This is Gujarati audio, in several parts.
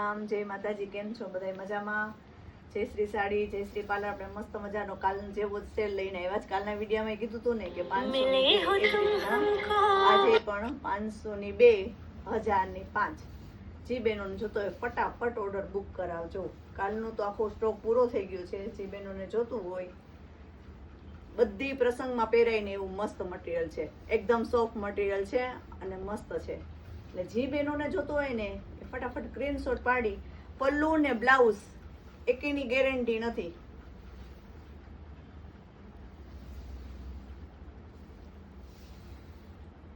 રામ, જય માતાજી. કેમ છો બધા? મજામાં? જય શ્રી સાડી, જય શ્રી પાર્લર. આપણે મસ્ત મજાનો કાલ જેવો સેલ લઈને આવ્યા છે. કાલના વિડીયોમાં કીધું હતું ને કે 500 ની 2 એવી રીતના આજે પણ 500 ની 2 1000 ની 5. જી બહેનોને જોતો હોય ફટાફટ ઓર્ડર બુક કરાવજો. કાલનો તો આખો સ્ટોક પૂરો થઈ ગયો છે. જી બહેનોને જોતું હોય બધી પ્રસંગમાં પહેરાઈને એવું મસ્ત મટીરિયલ છે. એકદમ સોફ્ટ મટીરિયલ છે અને મસ્ત છે. એટલે જી બહેનોને જોતું હોય ને એ ફટાફટ સ્ક્રીનશોટ પાડી. પલ્લુ ને બ્લાઉઝ એકેની ગેરંટી નથી.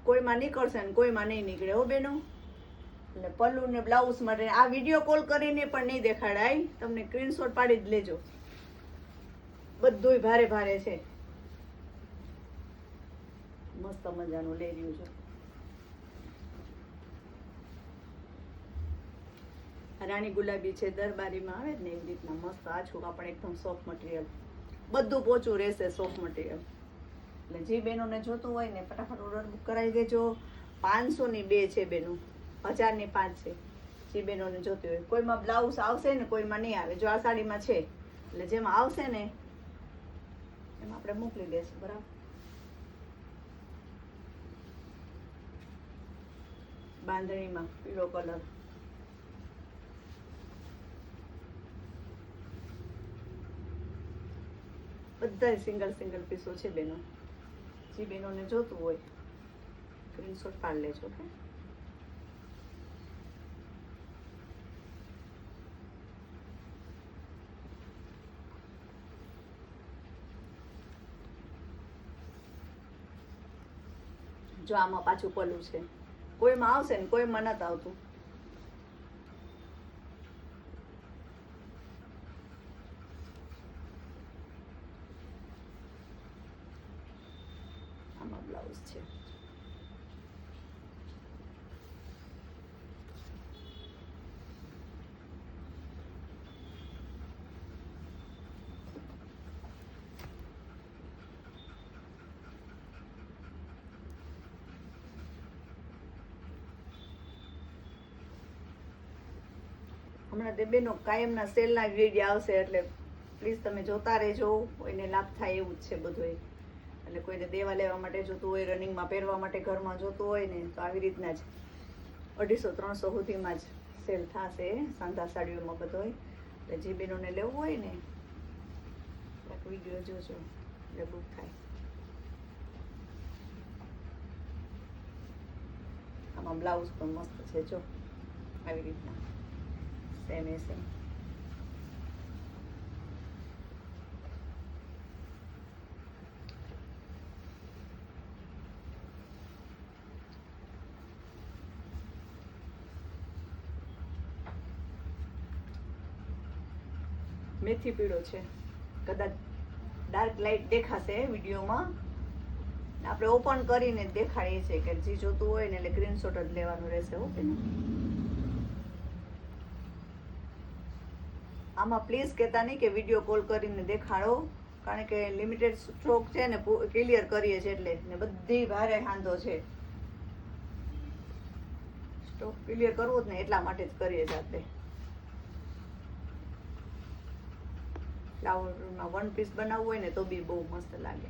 કોઈમાં નીકળશે ને કોઈમાં નહીં નીકળે હો બેનો. એટલે પલ્લુ ને બ્લાઉઝ માટે આ વિડીયો કોલ કરીને પણ નહીં દેખાડાય, તમને સ્ક્રીનશોટ પાડી જ લેજો. બધુંય ભારે ભારે છે. મસ્ત મજાનું લઈ રહ્યું છે. રાણી ગુલાબી છે, દરબારીમાં આવે ને એવી રીતના મસ્ત આછું કાપડ, એકદમ સોફ્ટ મટીરિયલ, બધું પોચું રહેશે સોફ્ટ મટીરિયલ. એટલે જે બહેનોને જોતું હોય ને ફટાફટ ઓર્ડર બુક કરાવી દેજો. 500 ની 2 છે બેનો, 1000 ની 5 છે. જે બહેનોને જોતી હોય કોઈમાં બ્લાઉઝ આવશે ને કોઈમાં નહીં આવે. જો આ સાડીમાં છે એટલે જેમાં આવશે ને એમાં આપણે મોકલી દઈશું. બરાબર. બાંધણીમાં પીળો કલર, બધા સિંગલ સિંગલ પીસો છે બેનો. જે બેનોને જોતું હોય સ્ક્રીનશોટ પાડી લેજો. ઓકે. જો આમાં પાછું પલ્લું છે, કોઈમાં આવશે ને કોઈમાં નથી આવતું. આમાં બ્લાઉઝ છે. હમણાં તે બેનો કાયમના સેલના વિડીયો આવશે એટલે પ્લીઝ તમે જોતા રહેજો. કોઈને લાભ થાય એવું જ છે બધું. એટલે કોઈને દેવા લેવા માટે જોતું હોય, રનિંગમાં પહેરવા માટે ઘરમાં જોતું હોય ને તો આવી રીતના જ 250-300 સુધીમાં જ સેલ થશે સાંધા સાડીઓમાં બધો. એટલે જે બેનોને લેવું હોય ને એક વિડીયો જોજો એટલે બુક થાય. આમાં બ્લાઉઝ પણ મસ્ત છે. જો આવી રીતના સેમ એ સેમ. મેથી પીળો છે. કદાચ ડાર્ક લાઇટ દેખાશે વિડીયોમાં. આપણે ઓપન કરીને દેખાડીએ છીએ કે જે જોતું હોય ને એટલે સ્ક્રીનશોટ જ લેવાનું રહેશે. ઓકે ને. આમાં પ્લીઝ કહેતા નહીં કે વિડીયો કોલ કરીને દેખાડો, કારણ કે લિમિટેડ સ્ટોક છે ને ક્લિયર કરીએ છીએ એટલે ને બધી ભારે હાંધો છે. સ્ટોક ક્લિયર કરવો જ ને એટલા માટે જ કરીએ છીએ આપણે. ફ્લાવરમાં 1 પીસ બનાવવું હોય ને તો બી બહુ મસ્ત લાગે.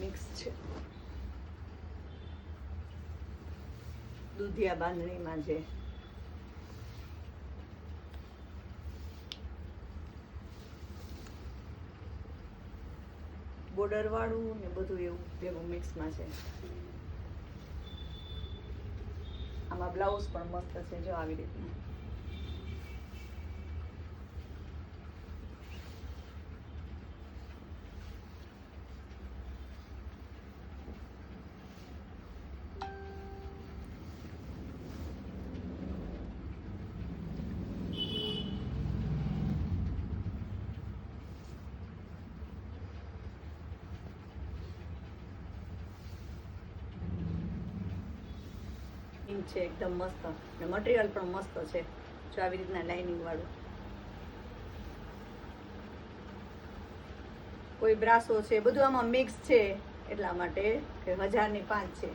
મિક્સ છે. દૂધિયા બાંધણીમાં છે. બોર્ડર વાળું ને બધું એવું ભેગું મિક્સમાં છે. આમાં બ્લાઉઝ પણ મસ્ત છે. જો આવી રીતના છે. એકદમ મસ્ત ને મટીરિયલ પણ મસ્ત છે. જો આવી રીતના લાઇનિંગ વાળું. કોઈ બ્રાસો છે, બધું આમાં મિક્સ છે એટલા માટે કે 1000ની 5 છે.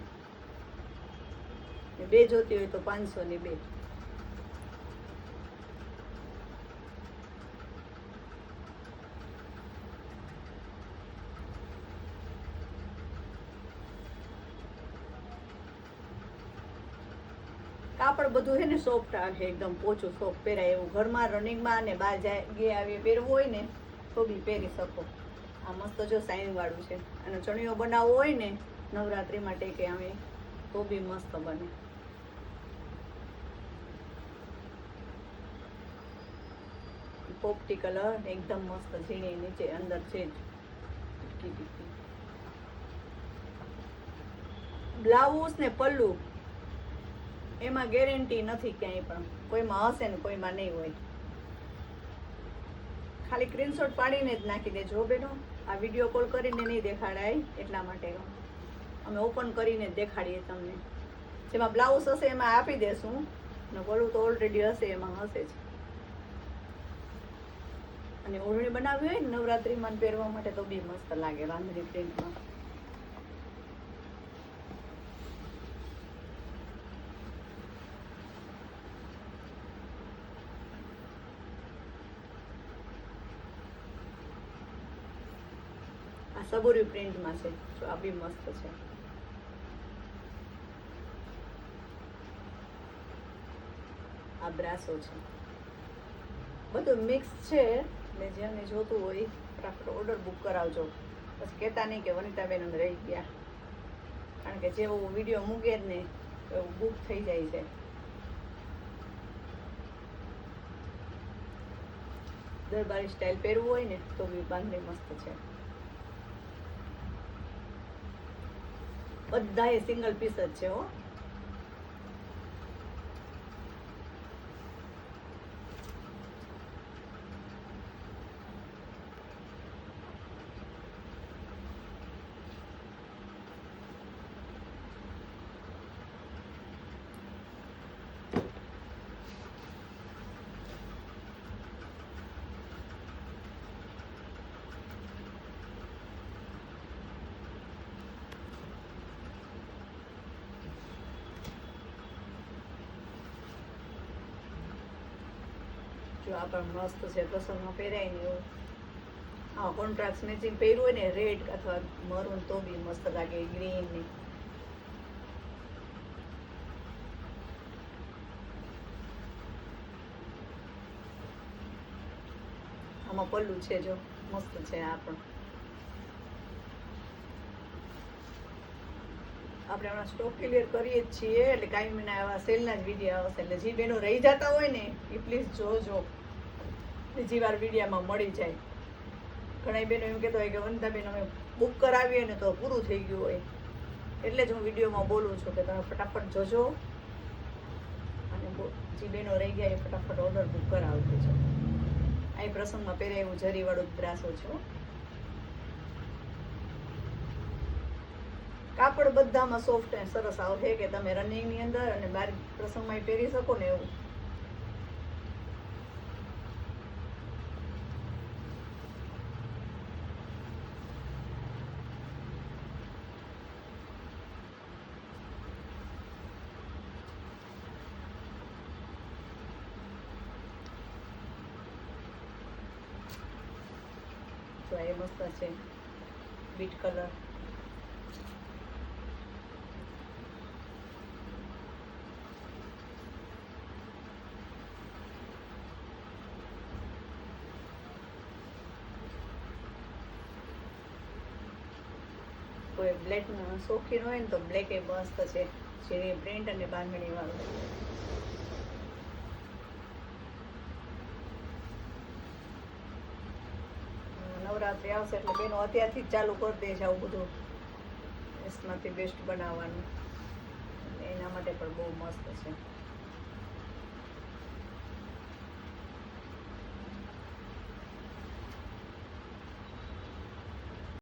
2 જોતી હોય તો 500ની 2. કાપડ બધું છે ને સોફ્ટ આવે, એકદમ પોચું સોફ્ટ પહેરાય એવું. ઘરમાં રનિંગમાં અને બહાર ગયા આવી પહેરવું હોય ને તો બી પહેરી શકો. આ મસ્ત જો સાઇન વાળું છે. અને ચણિયો બનાવવો હોય ને નવરાત્રી માટે કે અમે તો બી મસ્ત બને. પોપટી કલર એકદમ મસ્ત ઝીણી, નીચે અંદર છે બ્લાઉઝ ને પલ્લુ એમાં ગેરંટી નથી ક્યાંય પણ. કોઈમાં હશે ને કોઈમાં નહીં હોય. ખાલી સ્ક્રીનશોટ પાડીને જ નાખી દેજો બેનો. આ વિડીયો કોલ કરીને નહીં દેખાડાય એટલા માટે અમે ઓપન કરીને જ દેખાડીએ તમને. જેમાં બ્લાઉઝ હશે એમાં આપી દેશું ને પલ્લુ તો ઓલરેડી હશે એમાં હશે જ. અને ઓઢણી બનાવવી હોય ને નવરાત્રીમાં પહેરવા માટે તો બી મસ્ત લાગે બાંધણી પ્રિન્ટમાં. આ સબોરી પ્રિન્ટમાં છે જો, આ બી મસ્ત છે. આ બ્રાસો છે, બધું મિક્સ છે. એટલે જેને જોતું હોય ફટાફટ ઓર્ડર બુક કરાવજો. બસ કહેતા નહીં કે વનિતાબેન રહી ગયા, કારણ કે જેવો વિડીયો મૂકે જ ને એવું બુક થઈ જાય છે. દરબારી સ્ટાઇલ પહેરવું હોય ને તો બી બાંધણી મસ્ત છે. બધા એ સિંગલ પીસ જ છે હો. જો આ પણ મસ્ત છે, પ્રસંગમાં પહેરાય ને એવું. હા, કોન્ટ્રાસ્ટ મેચિંગ પહેર્યું હોય ને રેડ અથવા મરૂન તો બી મસ્ત લાગે. ગ્રીન ની આમાં પલ્લું છે જો, મસ્ત છે. આ પણ આપણે હમણાં સ્ટોક ક્લિયર કરીએ જ છીએ, એટલે કાયમીના આવા સેલના જ વિડીયો આવશે. એટલે જે બેનો રહી જતા હોય ને એ પ્લીઝ જોજો, બીજી વાર વિડીયામાં મળી જાય. ઘણા બેનો એમ કહેતો હોય કે વનિતાબેન અમે બુક કરાવીએ ને તો પૂરું થઈ ગયું હોય. એટલે જ હું વિડીયોમાં બોલું છું કે તમે ફટાફટ જોજો અને જે બેનો રહી ગયા એ ફટાફટ ઓર્ડર બુક કરાવી દેજો. આ પ્રસંગમાં પહેરે એવું જરીવાળું બ્રાસો છે. કાપડ બધામાં સોફ્ટ અને સરસ આવશે કે તમે રનિંગની અંદર અને બહાર પ્રસંગમાં પહેરી શકો ને એવું. તો એ મસ્ત છે, બીટ કલર. કોઈ બ્લેક શોખીન હોય ને તો બ્લેક એ મસ્ત છે, જે પ્રિન્ટ અને બાંધણી વાળું. નવરાત્રી આવશે એટલે બેનો અત્યારથી જ ચાલુ કરી દે છે આવું બધું બેસ્ટમાંથી બેસ્ટ બનાવવાનું. એના માટે પણ બહુ મસ્ત છે.